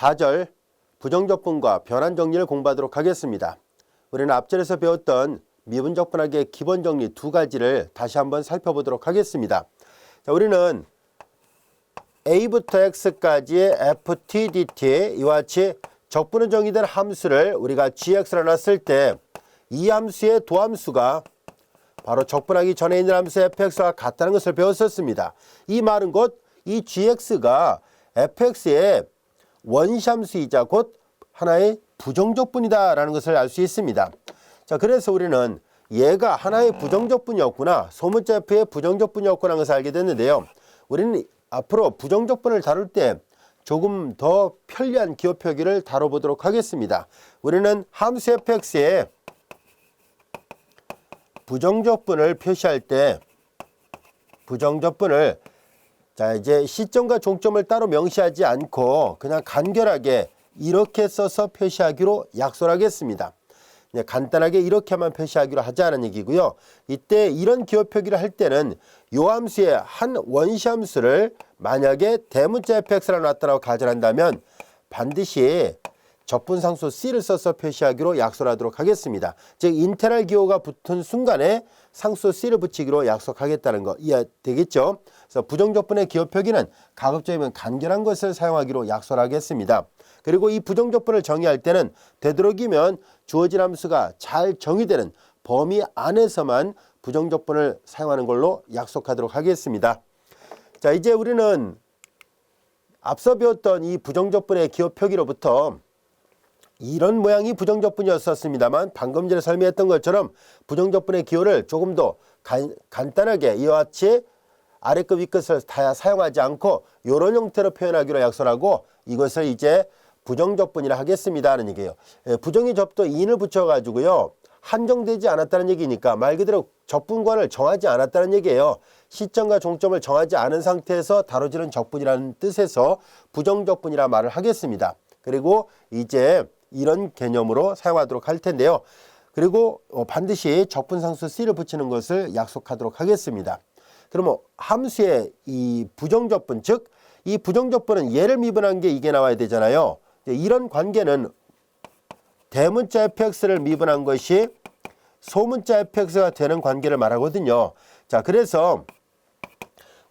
4절 부정적분과 변환 정리를 공부하도록 하겠습니다. 우리는 앞절에서 배웠던 미분적분학의 기본 정리 두 가지를 다시 한번 살펴보도록 하겠습니다. 자, 우리는 a부터 x까지의 ft, dt 이와 같이 적분으로 정의된 함수를 우리가 gx로 놨을 때 이 함수의 도함수가 바로 적분하기 전에 있는 함수 fx와 같다는 것을 배웠었습니다. 이 말은 곧 이 gx가 fx의 원시함수이자 곧 하나의 부정적분이다 라는 것을 알 수 있습니다. 자, 그래서 우리는 얘가 하나의 부정적분이었구나, 소문자 f의 부정적분이었구나 하는 것을 알게 됐는데요. 우리는 앞으로 부정적분을 다룰 때 조금 더 편리한 기호 표기를 다뤄보도록 하겠습니다. 우리는 함수 fx의 부정적분을 표시할 때 부정적분을 자 이제 시점과 종점을 따로 명시하지 않고 그냥 간결하게 이렇게 써서 표시하기로 약속을 하겠습니다. 간단하게 이렇게만 표시하기로 하자는 얘기고요. 이때 이런 기호 표기를 할 때는 요 함수의 한 원시함수를 만약에 대문자 fx라고 놨다고 가정한다면 반드시 적분상수 c를 써서 표시하기로 약속하도록 하겠습니다. 즉 인테랄 기호가 붙은 순간에 상수 c를 붙이기로 약속하겠다는 거 이해되겠죠? 그래서 부정적분의 기호 표기는 가급적이면 간결한 것을 사용하기로 약속하겠습니다. 그리고 이 부정적분을 정의할 때는 되도록이면 주어진 함수가 잘 정의되는 범위 안에서만 부정적분을 사용하는 걸로 약속하도록 하겠습니다. 자, 이제 우리는 앞서 배웠던 이 부정적분의 기호 표기로부터 이런 모양이 부정적분이었습니다만 방금 전에 설명했던 것처럼 부정적분의 기호를 조금 더 간단하게 이와 같이 아래끝 위끝을 다 사용하지 않고 이런 형태로 표현하기로 약속하고 이것을 이제 부정적분이라 하겠습니다 하는 얘기예요. 부정의 접도 인을 붙여가지고요. 한정되지 않았다는 얘기니까 말 그대로 적분관을 정하지 않았다는 얘기예요. 시점과 종점을 정하지 않은 상태에서 다뤄지는 적분이라는 뜻에서 부정적분이라 말을 하겠습니다. 그리고 이제 이런 개념으로 사용하도록 할 텐데요. 그리고 반드시 적분상수 c를 붙이는 것을 약속하도록 하겠습니다. 그러면 함수의 이 부정적분, 즉 이 부정적분은 얘를 미분한 게 이게 나와야 되잖아요. 이런 관계는 대문자 fx를 미분한 것이 소문자 fx가 되는 관계를 말하거든요. 자, 그래서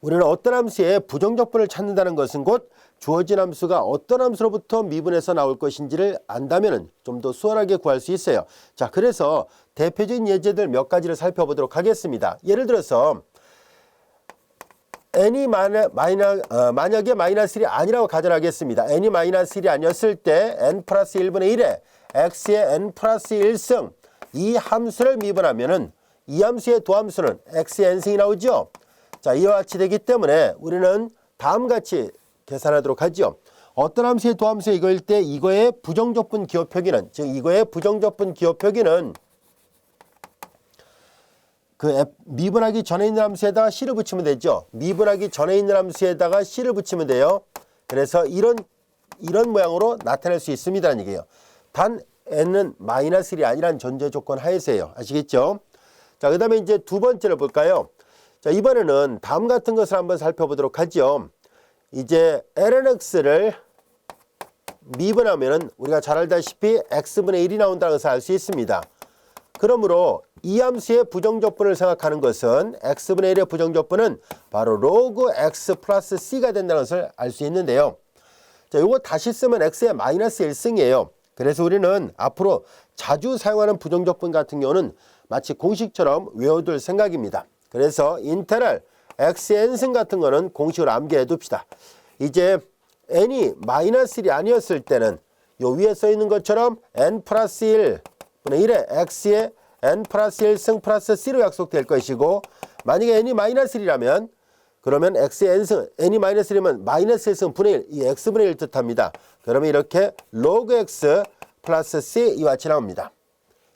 우리는 어떤 함수의 부정적분을 찾는다는 것은 곧 주어진 함수가 어떤 함수로부터 미분해서 나올 것인지를 안다면 좀 더 수월하게 구할 수 있어요. 자, 그래서 대표적인 예제들 몇 가지를 살펴보도록 하겠습니다. 예를 들어서 n이 만약에 마이너스 1이 아니라고 가정하겠습니다. n이 마이너스 1이 아니었을 때 n 플러스 1분의 1에 x의 n 플러스 1승 이 함수를 미분하면은 이 함수의 도함수는 x의 n승이 나오죠. 자, 이와 같이 되기 때문에 우리는 다음같이 계산하도록 하죠. 어떤 함수의 도함수 이거일 때 이거의 부정적분 기호 표기는, 즉 이거의 부정적분 기호 표기는 그 미분하기 전에 있는 함수에다가 c를 붙이면 되죠. 미분하기 전에 있는 함수에다가 c를 붙이면 돼요. 그래서 이런 모양으로 나타낼 수 있습니다라는 얘기예요. 단 n은 마이너스 1이 아니라는 전제 조건 하에서예요. 아시겠죠? 자, 그 다음에 이제 두 번째를 볼까요? 자, 이번에는 다음 같은 것을 한번 살펴보도록 하죠. 이제 lnx를 미분하면은 우리가 잘 알다시피 x분의 1이 나온다는 것을 알 수 있습니다. 그러므로 이 함수의 부정적분을 생각하는 것은 x분의 1의 부정적분은 바로 로그 x 플러스 c가 된다는 것을 알 수 있는데요. 자, 이거 다시 쓰면 x의 마이너스 1승이에요. 그래서 우리는 앞으로 자주 사용하는 부정적분 같은 경우는 마치 공식처럼 외워둘 생각입니다. 그래서 인테랄 x의 n승 같은 거는 공식으로 암기해 둡시다. 이제 n이 마이너스 1이 아니었을 때는 요 위에 써 있는 것처럼 n 플러스 1분의 1에 x의 n 플러스 1승 플러스 c로 약속될 것이고, 만약에 n이 마이너스 1이라면 그러면 x의 n승, n이 마이너스 1이면 마이너스 1승 분의 1, 이 x분의 1 뜻합니다. 그러면 이렇게 로그 x 플러스 c 이와 같이 나옵니다.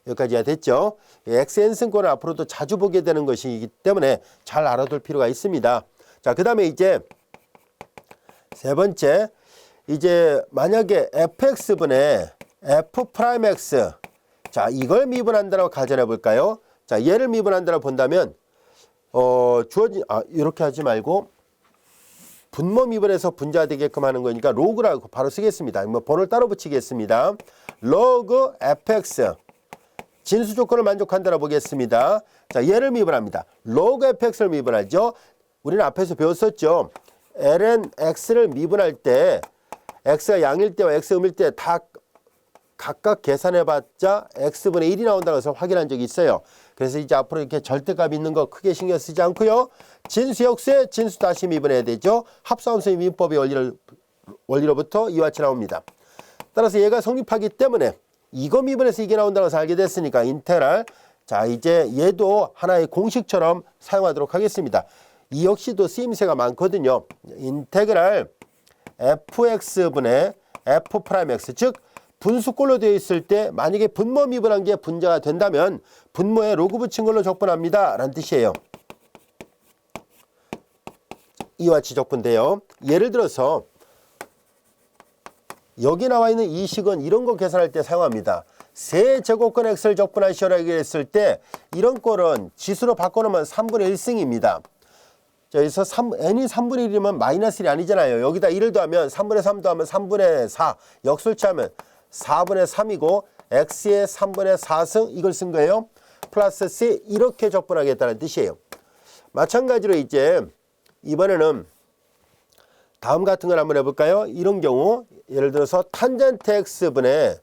여기까지가 됐죠. x의 n승권을 앞으로도 자주 보게 되는 것이기 때문에 잘 알아둘 필요가 있습니다. 자, 그 다음에 이제 세 번째, 이제 만약에 fx분의 f'x, 자, 이걸 미분한다고 가정해 볼까요? 자, 얘를 미분한다고 본다면 이렇게 하지 말고 분모 미분에서 분자가 되게끔 하는 거니까 로그라고 바로 쓰겠습니다. 뭐 번호를 따로 붙이겠습니다. 로그 fx 진수 조건을 만족한다라고 보겠습니다. 자, 얘를 미분합니다. 로그 fx를 미분하죠. 우리는 앞에서 배웠었죠. ln x를 미분할 때 x가 양일 때와 x 음일 때 다 각각 계산해봤자 x분의 1이 나온다고 해서 확인한 적이 있어요. 그래서 이제 앞으로 이렇게 절대값 있는 거 크게 신경 쓰지 않고요. 진수 역수에 진수 다시 미분해야 되죠. 합성함수의 미분법의 원리로부터 이와 같이 나옵니다. 따라서 얘가 성립하기 때문에 이거 미분해서 이게 나온다고 해서 알게 됐으니까 인테그랄. 자, 이제 얘도 하나의 공식처럼 사용하도록 하겠습니다. 이 역시도 쓰임새가 많거든요. 인테그랄 fx분의 f'x 즉 분수꼴로 되어 있을 때 만약에 분모 미분한 게 분자가 된다면 분모에 로그 붙인 걸로 적분합니다 라는 뜻이에요. 이와 같이 적분돼요. 예를 들어서 여기 나와 있는 이 식은 이런 거 계산할 때 사용합니다. 세제곱권 x를 적분하시오라고 했을 때 이런 꼴은 지수로 바꿔놓으면 3분의 1승입니다. 여기서 n이 3분의 1이면 마이너스 1이 아니잖아요. 여기다 1을 더하면 3분의 3 더하면 3분의 4 역술치하면 4분의 3이고 x의 3분의 4승 이걸 쓴 거예요. 플러스 c 이렇게 적분하겠다는 뜻이에요. 마찬가지로 이제 이번에는 다음 같은 걸 한번 해볼까요? 이런 경우 예를 들어서 탄젠트 x분의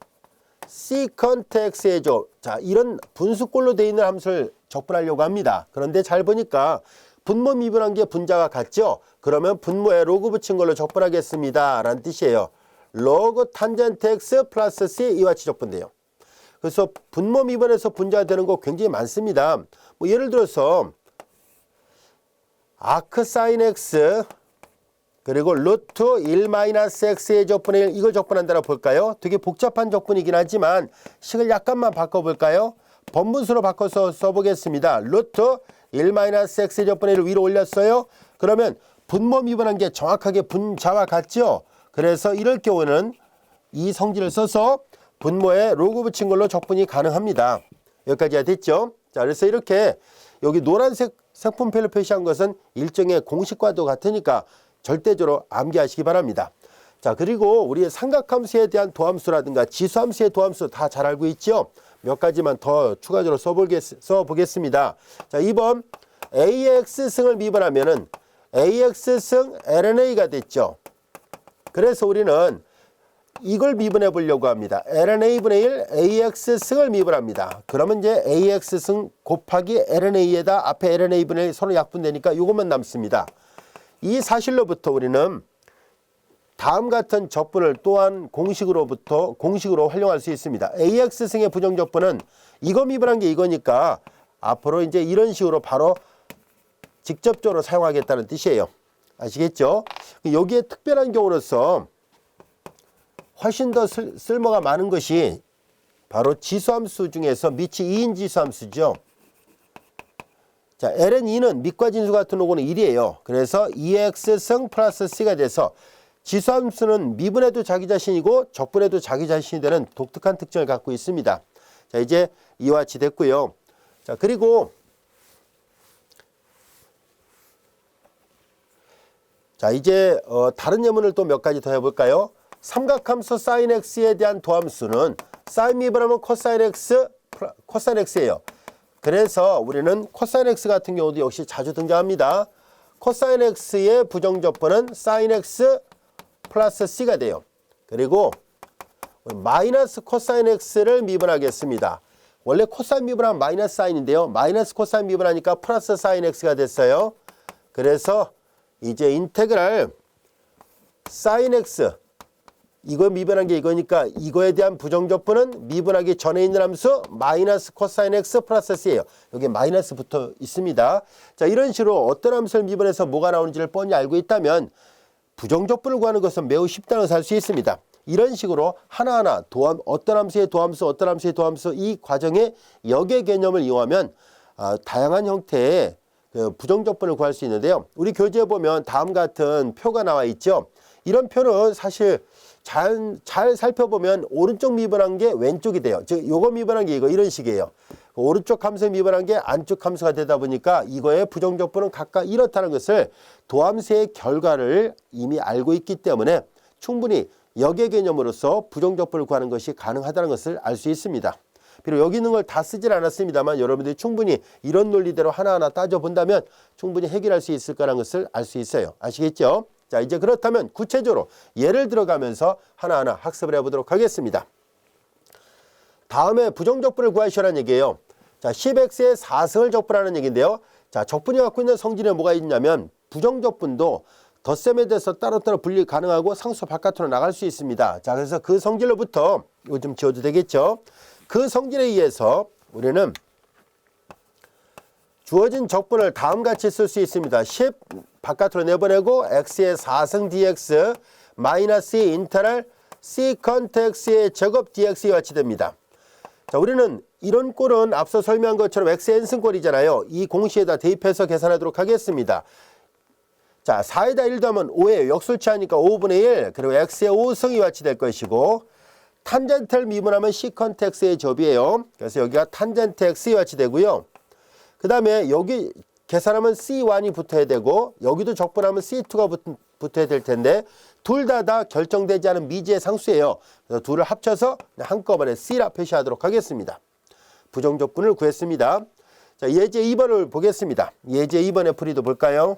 시컨트 x의 조. 자, 이런 분수꼴로 되어 있는 함수를 적분하려고 합니다. 그런데 잘 보니까 분모 미분한 게 분자가 같죠? 그러면 분모에 로그 붙인 걸로 적분하겠습니다 라는 뜻이에요. 로그 탄젠트 x 플러스 c 이와 같이 적분돼요. 그래서 분모 미분에서 분자가 되는 거 굉장히 많습니다. 뭐 예를 들어서 아크 사인 x 그리고 루트 1-x의 적분의 1 이걸 적분한다고 볼까요? 되게 복잡한 적분이긴 하지만 식을 약간만 바꿔볼까요? 번분수로 바꿔서 써보겠습니다. 루트 1-x의 적분의 1을 위로 올렸어요. 그러면 분모 미분한 게 정확하게 분자와 같죠? 그래서 이럴 경우는 이 성질을 써서 분모에 로그 붙인 걸로 적분이 가능합니다. 여기까지가 됐죠? 자, 그래서 이렇게 여기 노란색 색분표를 표시한 것은 일종의 공식과도 같으니까 절대적으로 암기하시기 바랍니다. 자, 그리고 우리의 삼각함수에 대한 도함수라든가 지수함수의 도함수 다 잘 알고 있죠? 몇 가지만 더 추가적으로 써보겠습니다. 자, 2번 AX승을 미분하면은 AX승 LNA가 됐죠. 그래서 우리는 이걸 미분해 보려고 합니다. LNA분의 1 AX승을 미분합니다. 그러면 이제 AX승 곱하기 LNA에다 앞에 LNA분의 1 서로 약분되니까 이것만 남습니다. 이 사실로부터 우리는 다음 같은 적분을 또한 공식으로 활용할 수 있습니다. AX승의 부정적분은 이거 미분한 게 이거니까 앞으로 이제 이런 식으로 바로 직접적으로 사용하겠다는 뜻이에요. 아시겠죠? 여기에 특별한 경우로서 훨씬 더 쓸모가 많은 것이 바로 지수함수 중에서 밑이 2인 지수함수죠. 자, ln2는 밑과 진수 같은 로고는 1이에요. 그래서 2x승 플러스 c가 돼서 지수함수는 미분해도 자기 자신이고 적분해도 자기 자신이 되는 독특한 특징을 갖고 있습니다. 자, 이제 이와 같이 됐고요. 자, 그리고 자, 이제 다른 예문을 또 몇 가지 더 해볼까요? 삼각함수 sin x에 대한 도함수는 sin 미분하면 코사인 x예요. 그래서 우리는 코사인 x 같은 경우도 역시 자주 등장합니다. 코사인 x의 부정적분은 sin x 플러스 c가 돼요. 그리고 마이너스 코사인 x를 미분하겠습니다. 원래 코사인 미분하면 마이너스 사인인데요. 마이너스 코사인 미분하니까 플러스 sin x가 됐어요. 그래서 이제 인테그랄 sin x 이거 미분한 게 이거니까 이거에 대한 부정적분은 미분하기 전에 있는 함수 마이너스 코사인 x 플러스 c예요. 여기 마이너스 붙어 있습니다. 자, 이런 식으로 어떤 함수를 미분해서 뭐가 나오는지를 뻔히 알고 있다면 부정적분을 구하는 것은 매우 쉽다는 것을 알 수 있습니다. 이런 식으로 하나하나 어떤 함수의 도함수 이 과정에 역의 개념을 이용하면 다양한 형태의 부정적분을 구할 수 있는데요. 우리 교재에 보면 다음 같은 표가 나와 있죠. 이런 표는 사실 잘 살펴보면 오른쪽 미분한 게 왼쪽이 돼요. 즉 요거 미분한 게 이거 이런 식이에요. 오른쪽 함수에 미분한 게 안쪽 함수가 되다 보니까 이거의 부정적분은 각각 이렇다는 것을 도함수의 결과를 이미 알고 있기 때문에 충분히 역의 개념으로서 부정적분을 구하는 것이 가능하다는 것을 알 수 있습니다. 비록 여기 있는 걸 다 쓰진 않았습니다만 여러분들이 충분히 이런 논리대로 하나하나 따져본다면 충분히 해결할 수 있을 거라는 것을 알 수 있어요. 아시겠죠? 자, 이제 그렇다면 구체적으로 예를 들어가면서 하나하나 학습을 해보도록 하겠습니다. 다음에 부정적분을 구하시라는 얘기예요. 자, 10x의 4승을 적분하는 얘기인데요. 자, 적분이 갖고 있는 성질에 뭐가 있냐면 부정적분도 덧셈에 대해서 따로따로 분리 가능하고 상수 바깥으로 나갈 수 있습니다. 자, 그래서 그 성질로부터 이거 좀 지워도 되겠죠. 그 성질에 의해서 우리는 주어진 적분을 다음같이 쓸 수 있습니다. 10 바깥으로 내보내고 x의 4승 dx 마이너스 인터럴 세컨트 x의 제곱 dx가 같이 됩니다. 자, 우리는 이런 꼴은 앞서 설명한 것처럼 x의 n승꼴이잖아요. 이 공식에다 대입해서 계산하도록 하겠습니다. 자, 4에다 1 더하면 5예요. 역술치하니까 5분의 1 그리고 x의 5승이 같이 될 것이고 탄젠트를 미분하면 시컨트 x의 제곱이에요. 그래서 여기가 탄젠트 x의 같이 되고요. 그 다음에 여기 계산하면 C1이 붙어야 되고 여기도 적분하면 C2가 붙어야 될 텐데 둘 다 결정되지 않은 미지의 상수예요. 그래서 둘을 합쳐서 한꺼번에 C라 표시하도록 하겠습니다. 부정적분을 구했습니다. 자, 예제 2번을 보겠습니다. 예제 2번의 풀이도 볼까요?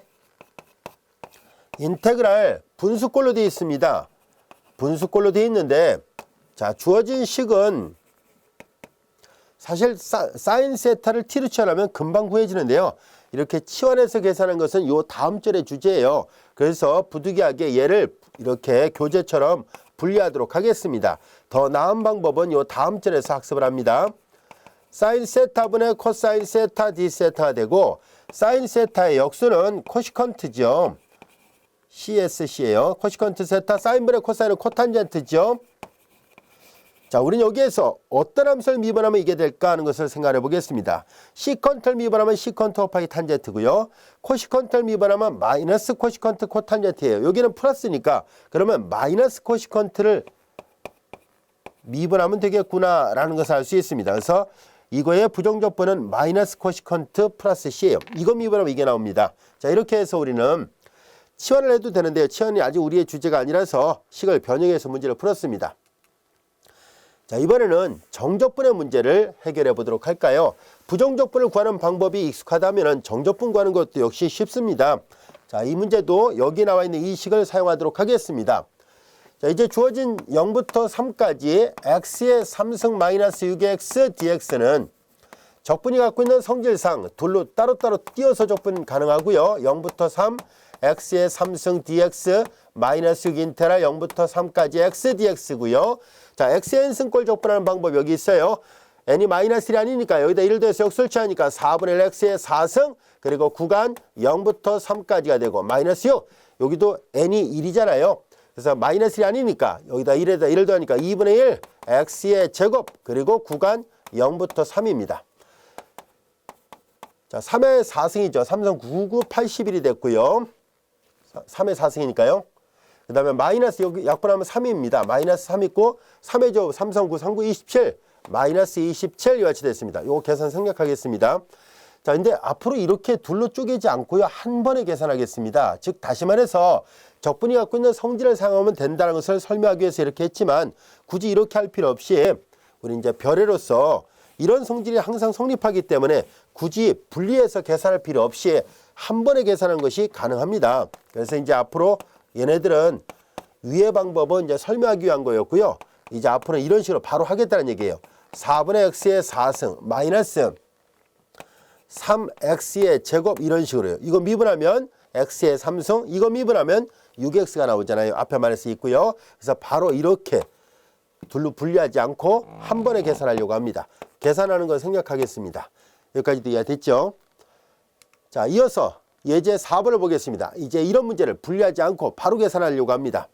인테그랄 분수꼴로 되어 있습니다. 분수꼴로 되어 있는데 자, 주어진 식은 사실 사인 세타를 t로 치환하면 금방 구해지는데요. 이렇게 치환해서 계산한 것은 요 다음 절의 주제예요. 그래서 부득이하게 얘를 이렇게 교재처럼 분리하도록 하겠습니다. 더 나은 방법은 요 다음 절에서 학습을 합니다. 사인 세타분의 코사인 세타 d 세타가 되고 사인 세타의 역수는 코시컨트죠. CSC예요. 코시컨트 세타 사인분의 코사인은 코탄젠트죠. 자, 우리는 여기에서 어떤 함수를 미분하면 이게 될까 하는 것을 생각해 보겠습니다. 시컨트를 미분하면 시컨트 곱하기 탄젠트고요. 코시컨트를 미분하면 마이너스 코시컨트 코탄젠트예요. 여기는 플러스니까 그러면 마이너스 코시컨트를 미분하면 되겠구나 라는 것을 알 수 있습니다. 그래서 이거의 부정적분은 마이너스 코시컨트 플러스 C예요. 이거 미분하면 이게 나옵니다. 자, 이렇게 해서 우리는 치환을 해도 되는데요. 치환이 아직 우리의 주제가 아니라서 식을 변형해서 문제를 풀었습니다. 자, 이번에는 정적분의 문제를 해결해 보도록 할까요? 부정적분을 구하는 방법이 익숙하다면 정적분 구하는 것도 역시 쉽습니다. 자, 이 문제도 여기 나와 있는 이 식을 사용하도록 하겠습니다. 자, 이제 주어진 0부터 3까지 x의 3승 마이너스 6x dx는 적분이 갖고 있는 성질상 둘로 따로따로 띄어서 적분 가능하고요. 0부터 3 x의 3승 dx 마이너스 6 인테랄 0부터 3까지 x dx고요. 자, x의 n승꼴 적분하는 방법 여기 있어요. n이 마이너스 1이 아니니까 여기다 1을 더해서 역술치하니까 4분의 1 x의 4승 그리고 구간 0부터 3까지가 되고 마이너스 6 여기도 n이 1이잖아요. 그래서 마이너스 1이 아니니까 여기다 1에다 1을 더하니까 2분의 1 x의 제곱 그리고 구간 0부터 3입니다. 자, 3의 4승이죠. 3승 99, 81이 됐고요. 3의 4승이니까요. 그 다음에 마이너스 여기 약분하면 3입니다. 마이너스 3 있고 3의 제곱 3성 9, 3, 9, 27 마이너스 27 이같이 됐습니다. 요거 계산 생략하겠습니다. 자, 근데 앞으로 이렇게 둘로 쪼개지 않고요. 한 번에 계산하겠습니다. 즉 다시 말해서 적분이 갖고 있는 성질을 사용하면 된다는 것을 설명하기 위해서 이렇게 했지만 굳이 이렇게 할 필요 없이 우리 이제 별에로서 이런 성질이 항상 성립하기 때문에 굳이 분리해서 계산할 필요 없이 한 번에 계산하는 것이 가능합니다. 그래서 이제 앞으로 얘네들은 위의 방법은 이제 설명하기 위한 거였고요. 이제 앞으로는 이런 식으로 바로 하겠다는 얘기예요. 4분의 x의 4승 마이너스 3x의 제곱 이런 식으로요. 이거 미분하면 x의 3승 이거 미분하면 6x가 나오잖아요. 앞에 마이너스 있고요. 그래서 바로 이렇게 둘로 분리하지 않고 한 번에 계산하려고 합니다. 계산하는 걸 생략하겠습니다. 여기까지도 이해됐죠? 자, 이어서 예제 4번을 보겠습니다. 이제 이런 문제를 분리하지 않고 바로 계산하려고 합니다.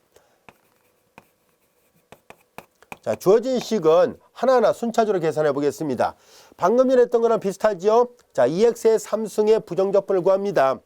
자, 주어진 식은 하나하나 순차적으로 계산해 보겠습니다. 방금 전에 했던 거랑 비슷하죠? 자, 2x의 3승의 부정적분을 구합니다.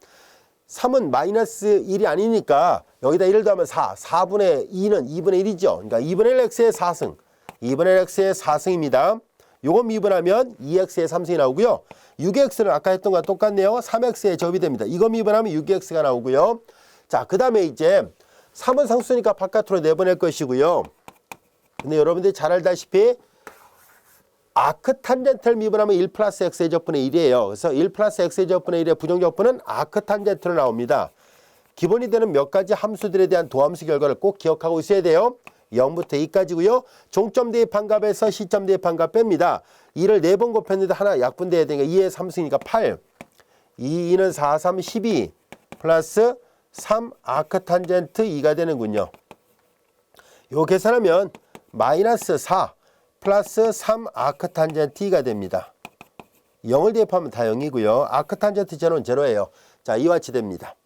3은 마이너스 1이 아니니까 여기다 1을 더하면 4. 4분의 2는 2분의 1이죠. 그러니까 2분의 1 x의 4승. 2분의 1 x의 4승입니다. 요거 미분하면 2x의 3승이 나오고요. 6x는 아까 했던 거와 똑같네요. 3x의 접이 됩니다. 이거 미분하면 6x가 나오고요. 자, 그 다음에 이제 3은 상수니까 바깥으로 내보낼 것이고요. 근데 여러분들이 잘 알다시피 아크탄젠트를 미분하면 1 플러스 x의 적분의 1이에요. 그래서 1 플러스 x의 적분의 1의 부정적분은 아크탄젠트로 나옵니다. 기본이 되는 몇 가지 함수들에 대한 도함수 결과를 꼭 기억하고 있어야 돼요. 0부터 2까지고요. 종점 대입한 값에서 시점 대입한 값 뺍니다. 2를 4번 곱했는데 하나 약분돼야 되니까 2의 3승이니까 8. 2, 2는 4, 3, 12 플러스 3 아크탄젠트 2가 되는군요. 요 계산하면 마이너스 4 플러스 3 아크탄젠트 2가 됩니다. 0을 대입하면 다 0이고요. 아크탄젠트 제로는 제로예요. 자, 이와 같이 됩니다.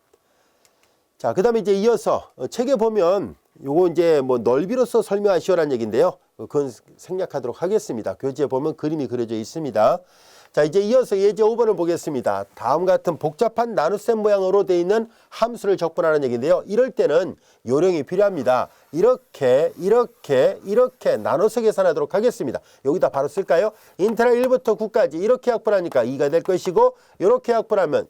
자, 그 다음에 이제 이어서 책에 보면 요거 이제 뭐 넓이로서 설명하시오라는 얘기인데요. 그건 생략하도록 하겠습니다. 교재에 보면 그림이 그려져 있습니다. 자, 이제 이어서 예제 5번을 보겠습니다. 다음 같은 복잡한 나눗셈 모양으로 되어 있는 함수를 적분하는 얘기인데요. 이럴 때는 요령이 필요합니다. 이렇게 나눠서 계산하도록 하겠습니다. 여기다 바로 쓸까요? 인테그랄 1부터 9까지 이렇게 약분하니까 2가 될 것이고, 이렇게 약분하면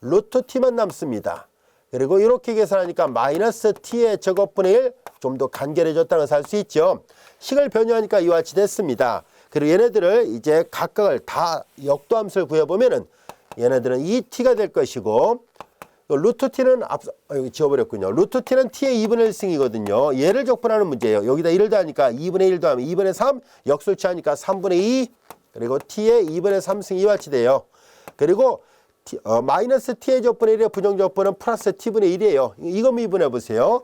루트 t만 남습니다. 그리고 이렇게 계산하니까 마이너스 t의 제곱분의 1, 좀 더 간결해졌다는 것을 알 수 있죠. 식을 변형하니까 이와 같이 됐습니다. 그리고 얘네들을 이제 각각을 다 역도함수를 구해보면은 얘네들은 2t가 될 것이고, 루트 t는 여기 지워버렸군요. 루트 t는 t의 2분의 1승이거든요. 얘를 적분하는 문제예요. 여기다 1을 더하니까 2분의 1 더하면 2분의 3, 역술치하니까 3분의 2, 그리고 t의 2분의 3승 이와 같이 돼요. 그리고 마이너스 t의 적분의 1의 부정적분은 플러스 t분의 1이에요. 이거 미분해 보세요.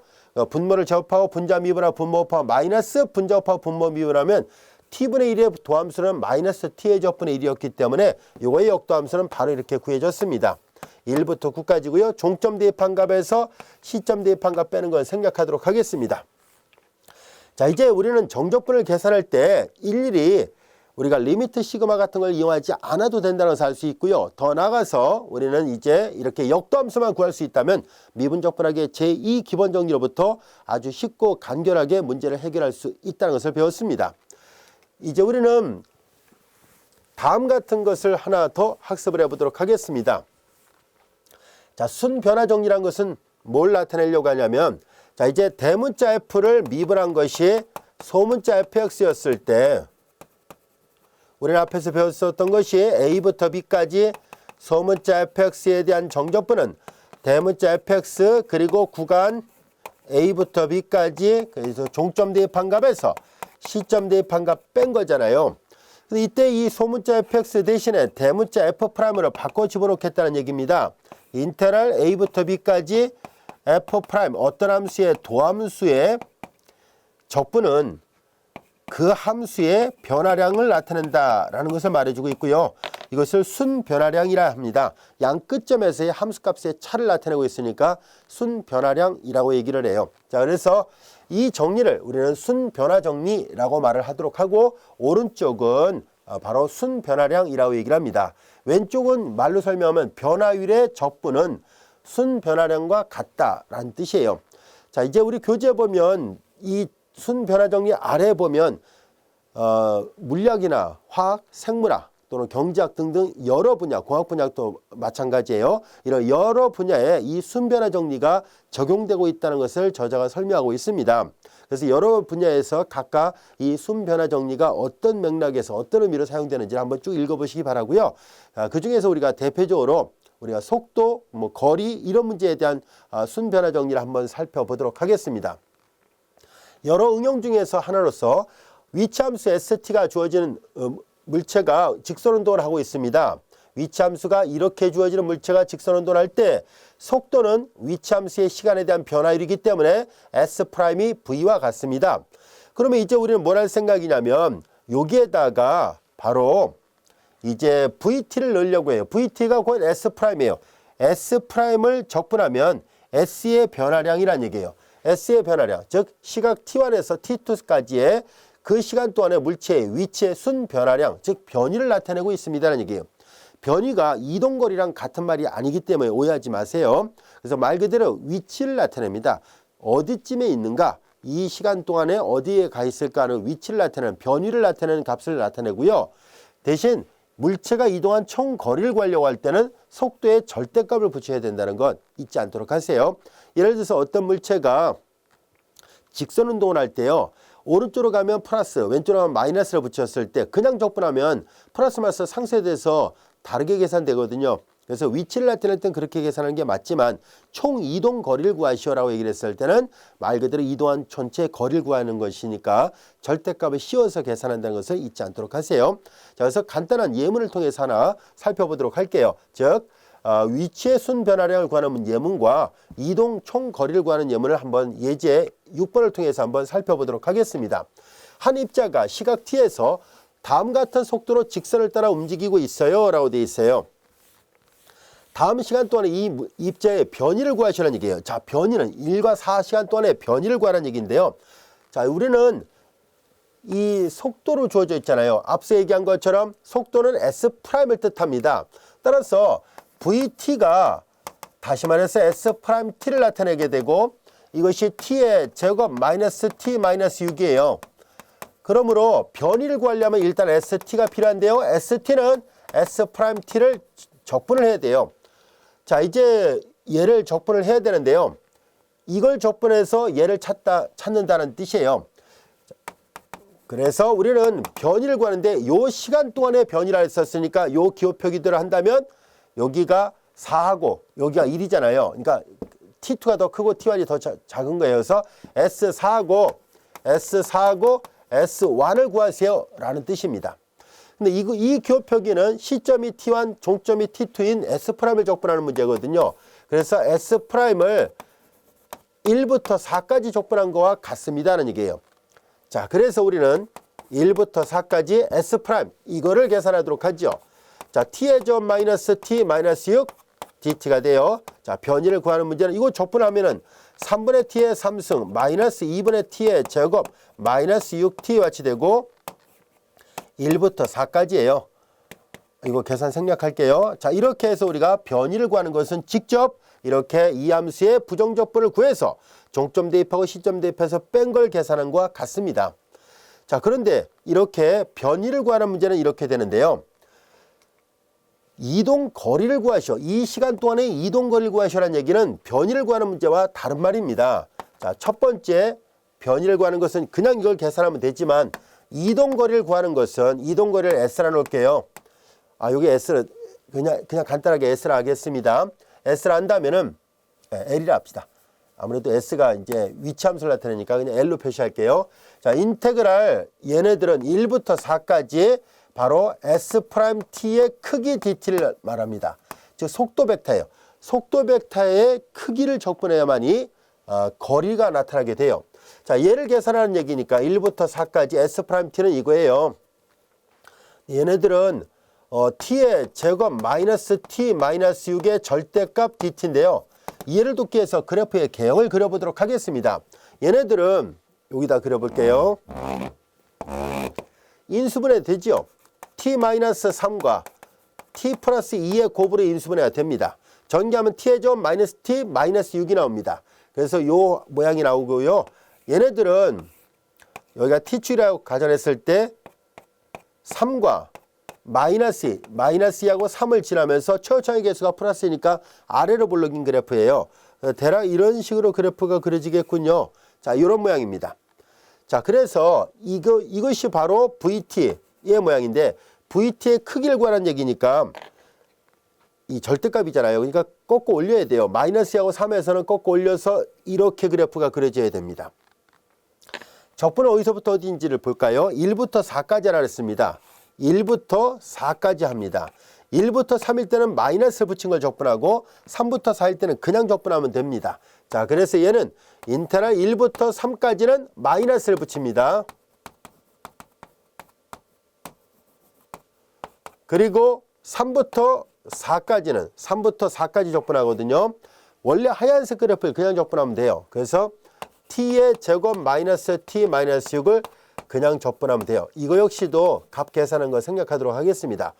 분모를 제곱하고 분자 미분하고 분모 곱하고 마이너스 분자 곱하고 분모 미분하면 t분의 1의 도함수는 마이너스 t의 적분의 1이었기 때문에 이거의 역도함수는 바로 이렇게 구해졌습니다. 1부터 9까지고요. 종점 대입한 값에서 시점 대입한 값 빼는 건 생략하도록 하겠습니다. 자, 이제 우리는 정적분을 계산할 때 일일이 우리가 리미트 시그마 같은 걸 이용하지 않아도 된다는 것을 알 수 있고요. 더 나아가서 우리는 이제 이렇게 역도함수만 구할 수 있다면 미분적분학의 제2 기본 정리로부터 아주 쉽고 간결하게 문제를 해결할 수 있다는 것을 배웠습니다. 이제 우리는 다음 같은 것을 하나 더 학습을 해보도록 하겠습니다. 자, 순변화 정리란 것은 뭘 나타내려고 하냐면, 자, 이제 대문자 f를 미분한 것이 소문자 fx였을 때 우리는 앞에서 배웠었던 것이 a부터 b까지 소문자 fx에 대한 정적분은 대문자 fx 그리고 구간 a부터 b까지, 그래서 종점 대입한 값에서 시점 대입한 값 뺀 거잖아요. 근데 이때 이 소문자 fx 대신에 대문자 f'으로 바꿔 집어넣겠다는 얘기입니다. 인테그랄 a부터 b까지 f' 어떤 함수의 도함수의 적분은 그 함수의 변화량을 나타낸다라는 것을 말해주고 있고요. 이것을 순변화량이라 합니다. 양 끝점에서의 함수값의 차를 나타내고 있으니까 순변화량이라고 얘기를 해요. 자, 그래서 이 정리를 우리는 순변화 정리라고 말을 하도록 하고, 오른쪽은 바로 순변화량이라고 얘기를 합니다. 왼쪽은 말로 설명하면 변화율의 적분은 순변화량과 같다라는 뜻이에요. 자, 이제 우리 교재에 보면 이 순변화 정리 아래에 보면 물리학이나 화학, 생물학 또는 경제학 등등 여러 분야, 공학 분야도 마찬가지예요. 이런 여러 분야에 이 순변화 정리가 적용되고 있다는 것을 저자가 설명하고 있습니다. 그래서 여러 분야에서 각각 이 순변화 정리가 어떤 맥락에서 어떤 의미로 사용되는지 한번 쭉 읽어보시기 바라고요. 그 중에서 우리가 대표적으로 우리가 속도, 거리 이런 문제에 대한 순변화 정리를 한번 살펴보도록 하겠습니다. 여러 응용 중에서 하나로서 위치함수 ST가 주어지는 물체가 직선운동을 하고 있습니다. 위치함수가 이렇게 주어지는 물체가 직선운동을 할 때 속도는 위치함수의 시간에 대한 변화율이기 때문에 S'이 V와 같습니다. 그러면 이제 우리는 뭘 할 생각이냐면 여기에다가 바로 이제 VT를 넣으려고 해요. VT가 곧 S'이에요. S'을 적분하면 S의 변화량이란 얘기예요. S의 변화량, 즉 시각 T1에서 T2까지의 그 시간 동안의 물체의 위치의 순변화량, 즉 변위를 나타내고 있습니다라는 얘기예요. 변위가 이동거리랑 같은 말이 아니기 때문에 오해하지 마세요. 그래서 말 그대로 위치를 나타냅니다. 어디쯤에 있는가, 이 시간 동안에 어디에 가 있을까 하는 위치를 나타내는 변위를 나타내는 값을 나타내고요. 대신 물체가 이동한 총 거리를 구하려고 할 때는 속도에 절대값을 붙여야 된다는 건 잊지 않도록 하세요. 예를 들어서 어떤 물체가 직선 운동을 할 때요. 오른쪽으로 가면 플러스, 왼쪽으로 가면 마이너스를 붙였을 때 그냥 적분하면 플러스 마이너스 상쇄돼서 다르게 계산되거든요. 그래서 위치를 나타낼 땐 그렇게 계산하는 게 맞지만 총 이동 거리를 구하시오라고 얘기를 했을 때는 말 그대로 이동한 전체 거리를 구하는 것이니까 절대값을 씌워서 계산한다는 것을 잊지 않도록 하세요. 자, 그래서 간단한 예문을 통해서 하나 살펴보도록 할게요. 즉 위치의 순 변화량을 구하는 예문과 이동 총 거리를 구하는 예문을 한번 예제 6번을 통해서 한번 살펴보도록 하겠습니다. 한 입자가 시각 t에서 다음 같은 속도로 직선을 따라 움직이고 있어요 라고 되어 있어요. 다음 시간 동안에 이 입자의 변위를 구하시라는 얘기예요. 자, 변위는 1과 4시간 동안의 변위를 구하라는 얘기인데요. 자, 우리는 이 속도로 주어져 있잖아요. 앞서 얘기한 것처럼 속도는 S'을 뜻합니다. 따라서 VT가 다시 말해서 S'T를 나타내게 되고 이것이 T의 제곱 마이너스 T 마이너스 6이에요. 그러므로 변위를 구하려면 일단 ST가 필요한데요. ST는 S'T를 적분을 해야 돼요. 자, 이제 얘를 적분을 해야 되는데요. 이걸 적분해서 얘를 찾는다는 뜻이에요. 그래서 우리는 변위를 구하는데 이 시간 동안의 변위라 했었으니까 이 기호 표기들을 한다면 여기가 4하고 여기가 1이잖아요. 그러니까 T2가 더 크고 T1이 더 작은 거예요. 그래서 S4하고 S1을 구하세요 라는 뜻입니다. 근데 이 기호 표기는 시점이 T1, 종점이 T2인 S'을 적분하는 문제거든요. 그래서 S'을 1부터 4까지 적분한 거와 같습니다는 얘기예요. 자, 그래서 우리는 1부터 4까지 S' 이거를 계산하도록 하죠. 자, T의 점 마이너스 T 마이너스 6 DT가 돼요. 자, 변위를 구하는 문제는 이거 적분하면은 3분의 T의 3승 마이너스 2분의 T의 제곱 마이너스 6T 같이 되고 1부터 4까지예요. 이거 계산 생략할게요. 자, 이렇게 해서 우리가 변위를 구하는 것은 직접 이렇게 이 함수의 부정적분을 구해서 종점 대입하고 시점 대입해서 뺀 걸 계산한 것과 같습니다. 자, 그런데 이렇게 변위를 구하는 문제는 이렇게 되는데요. 이동 거리를 구하시오. 이 시간 동안에 이동 거리를 구하시오라는 얘기는 변위를 구하는 문제와 다른 말입니다. 자, 첫 번째 변위를 구하는 것은 그냥 이걸 계산하면 되지만 이동 거리를 구하는 것은 이동 거리를 S라 놓을게요. 여기 S를 그냥 간단하게 S라 하겠습니다. S라 한다면은 L이라 합시다. 아무래도 S가 이제 위치 함수를 나타내니까 그냥 L로 표시할게요. 자, 인테그랄 얘네들은 1부터 4까지 바로 S'T의 크기 DT를 말합니다. 즉 속도 벡터예요. 속도 벡터의 크기를 적분해야만이 거리가 나타나게 돼요. 자, 얘를 계산하는 얘기니까 1부터 4까지 S'T는 이거예요. 얘네들은 T의 제곱 마이너스 T 마이너스 6의 절대값 DT인데요. 이해를 돕기 위해서 그래프의 개형을 그려보도록 하겠습니다. 얘네들은 여기다 그려볼게요. 인수분해 되죠. T 마이너스 3과 T 플러스 2의 곱으로 인수분해가 됩니다. 전개하면 T의 점 마이너스 T 마이너스 6이 나옵니다. 그래서 요 모양이 나오고요. 얘네들은 여기가 T축이라고 가정했을 때 3과 마이너스 2하고 3을 지나면서 최고차의 개수가 플러스이니까 아래로 볼록인 그래프예요. 대략 이런 식으로 그래프가 그려지겠군요. 자, 이런 모양입니다. 자, 그래서 이것이 바로 VT의 모양인데 VT의 크기를 구하라는 얘기니까 이 절대값이잖아요. 그러니까 꺾어 올려야 돼요. 마이너스 2하고 3에서는 꺾어 올려서 이렇게 그래프가 그려져야 됩니다. 적분은 어디서부터 어디인지를 볼까요? 1부터 4까지 하라 했습니다. 1부터 4까지 합니다. 1부터 3일 때는 마이너스를 붙인 걸 적분하고 3부터 4일 때는 그냥 적분하면 됩니다. 자, 그래서 얘는 인테그랄 1부터 3까지는 마이너스를 붙입니다. 그리고 3부터 4까지 적분하거든요. 원래 하얀색 그래프를 그냥 적분하면 돼요. 그래서 T의 제곱 마이너스 T 마이너스 6을 그냥 적분하면 돼요. 이거 역시도 값 계산하는 거 생략하도록 하겠습니다.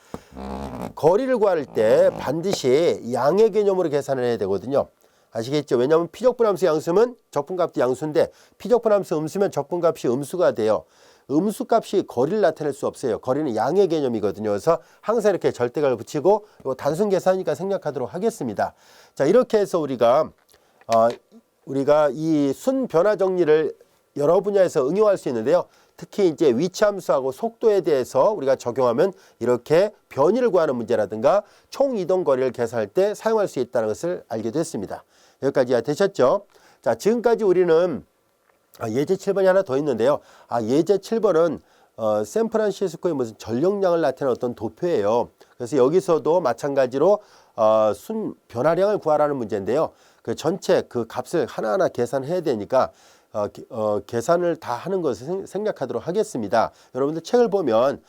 거리를 구할 때 반드시 양의 개념으로 계산을 해야 되거든요. 아시겠죠? 왜냐하면 피적분함수 양수면 적분값도 양수인데 피적분함수 음수면 적분값이 음수가 돼요. 음수값이 거리를 나타낼 수 없어요. 거리는 양의 개념이거든요. 그래서 항상 이렇게 절대값을 붙이고 단순 계산이니까 생략하도록 하겠습니다. 자, 이렇게 해서 우리가 이 순 변화 정리를 여러 분야에서 응용할 수 있는데요. 특히 이제 위치함수하고 속도에 대해서 우리가 적용하면 이렇게 변위를 구하는 문제라든가 총 이동 거리를 계산할 때 사용할 수 있다는 것을 알게 됐습니다. 여기까지 되셨죠? 자, 지금까지 우리는 예제 7번이 하나 더 있는데요. 예제 7번은 샌프란시스코의 무슨 전력량을 나타내는 어떤 도표예요. 그래서 여기서도 마찬가지로 순 변화량을 구하라는 문제인데요. 그 전체 그 값을 하나하나 계산해야 되니까 계산을 다 하는 것을 생략하도록 하겠습니다. 여러분들 책을 보면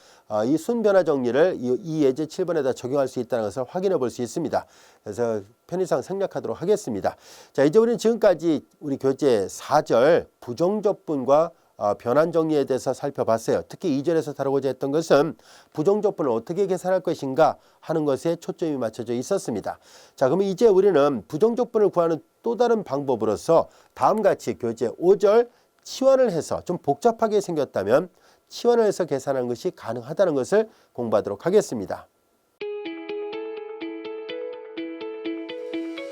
이 순변화 정리를 이 예제 7번에다 적용할 수 있다는 것을 확인해 볼 수 있습니다. 그래서 편의상 생략하도록 하겠습니다. 자, 이제 우리는 지금까지 우리 교재 4절 부정적분과 변환 정리에 대해서 살펴봤어요. 특히 2절에서 다루고자 했던 것은 부정적분을 어떻게 계산할 것인가 하는 것에 초점이 맞춰져 있었습니다. 자, 그러면 이제 우리는 부정적분을 구하는 또 다른 방법으로서 다음과 같이 교재 5절 치환을 해서 좀 복잡하게 생겼다면 치환을 해서 계산하는 것이 가능하다는 것을 공부하도록 하겠습니다.